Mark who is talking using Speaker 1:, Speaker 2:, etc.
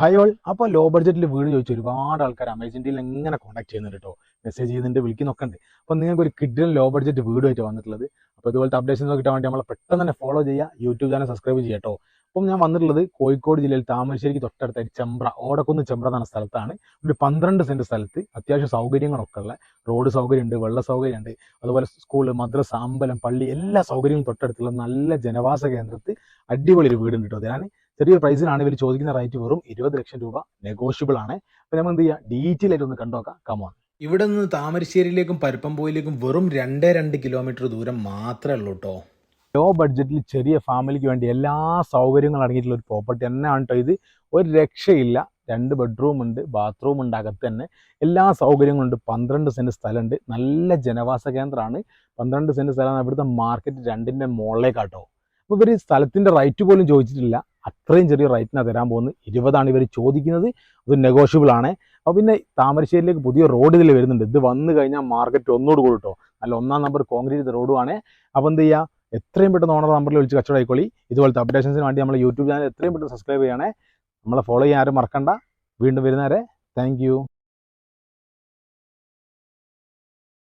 Speaker 1: Hi all. അപ്പോൾ law ബഡ്ജറ്റിൽ വീട് ചോദിച്ചു ഒരുപാട് ആൾക്കാർ അമേസിൻ്റെ എങ്ങനെ കോൺടാക്ട് ചെയ്യുന്നുണ്ട് കേട്ടോ. മെസ്സേജ് ചെയ്യുന്നുണ്ട്, വിളിക്കുന്നൊക്കെ ഉണ്ട്. അപ്പോൾ നിങ്ങൾക്ക് ഒരു കിഡിലും ലോ ബഡ്ജറ്റ് വീടുമായിട്ട് വന്നിട്ടുള്ളത്. അപ്പോൾ ഇതുപോലത്തെ അപ്ഡേഷൻസ് കിട്ടാൻ വേണ്ടി നമ്മളെ പെട്ടെന്ന് തന്നെ ഫോളോ ചെയ്യുക, യൂട്യൂബ് ചാനൽ സബ്സ്ക്രൈബ് ചെയ്യുക കേട്ടോ. അപ്പം ഞാൻ വന്നിട്ടുള്ളത് കോഴിക്കോട് ജില്ലയിൽ താമരശ്ശേരിക്ക് തൊട്ടടുത്തായിട്ട് ചെമ്പ്ര, ഓടക്കുന്ന് ചെമ്പ്ര എന്ന സ്ഥലത്താണ്. ഒരു 12 സെൻറ്റ് സ്ഥലത്ത് അത്യാവശ്യം സൗകര്യങ്ങളൊക്കെ ഉള്ള റോഡ് സൗകര്യമുണ്ട്, വെള്ള സൗകര്യമുണ്ട്, അതുപോലെ സ്കൂള്, മദ്രസ, അമ്പലം, പള്ളി എല്ലാ സൗകര്യവും തൊട്ടടുത്തുള്ള നല്ല ജനവാസ കേന്ദ്രത്തിൽ അടിപൊളി ഒരു വീടുണ്ട് കേട്ടോ. ഞാൻ ചെറിയ പ്രൈസിലാണ് ഇവർ ചോദിക്കുന്ന റേറ്റ്, വെറും 20 ലക്ഷം രൂപ നെഗോഷ്യബിൾ ആണ്. അപ്പോൾ നമ്മൾ എന്ത് ചെയ്യുക, ഡീറ്റെയിൽ ആയിട്ട് ഒന്ന് കണ്ടുനോക്കാം. കമോൺ. ഇവിടെ നിന്ന് താമരശ്ശേരിയിലേക്കും പരുപ്പംപോയിലേക്കും വെറും 2 കിലോമീറ്റർ ദൂരം മാത്രമേ ഉള്ളൂ കേട്ടോ. ലോ ബഡ്ജറ്റിൽ ചെറിയ ഫാമിലിക്ക് വേണ്ടി എല്ലാ സൗകര്യങ്ങളും അടങ്ങിയിട്ടുള്ള ഒരു പ്രോപ്പർട്ടി തന്നെയാണ് കേട്ടോ ഇത്. ഒരു രക്ഷയില്ല. 2 ബെഡ്റൂം ഉണ്ട്, ബാത്റൂം ഉണ്ട്, അകത്ത് തന്നെ എല്ലാ സൗകര്യങ്ങളും ഉണ്ട്. 12 സെൻറ്റ് സ്ഥലമുണ്ട്, നല്ല ജനവാസ കേന്ദ്രമാണ്. 12 സെൻറ്റ് സ്ഥലമാണ്. ഇവിടുത്തെ മാർക്കറ്റ് 2ൻ്റെ മുകളിലേക്കാട്ടോ. അപ്പോൾ ഇവർ സ്ഥലത്തിൻ്റെ റേറ്റ് പോലും ചോദിച്ചിട്ടില്ല. അത്രയും ചെറിയ റേറ്റിനാണ് തരാൻ പോകുന്നത്. 20 ഇവർ ചോദിക്കുന്നത്. അത് നെഗോഷ്യബിൾ ആണ്. അപ്പോൾ പിന്നെ താമരശ്ശേരിയിലേക്ക് പുതിയ റോഡ് ഇതിൽ വരുന്നുണ്ട്. ഇത് വന്നു കഴിഞ്ഞാൽ മാർക്കറ്റ് ഒന്നുകൂടി കൂടി കേട്ടോ. നല്ല 1-ാം നമ്പർ കോൺക്രീറ്റ് റോഡുമാണ്. അപ്പോൾ എന്ത് ചെയ്യുക, എത്രയും പെട്ടെന്ന് ഓണർ നമ്പറിൽ വിളിച്ച് കച്ചവടം ആയിക്കോളി. ഇതുപോലത്തെ അപ്ഡേഷൻസിന് വേണ്ടി നമ്മൾ യൂട്യൂബ് ചാനൽ എത്രയും പെട്ടെന്ന് സബ്സ്ക്രൈബ് ചെയ്യണേ. നമ്മളെ ഫോളോ ചെയ്യാൻ ആരും മറക്കണ്ട. വീണ്ടും വരുന്നവരെ താങ്ക് യു.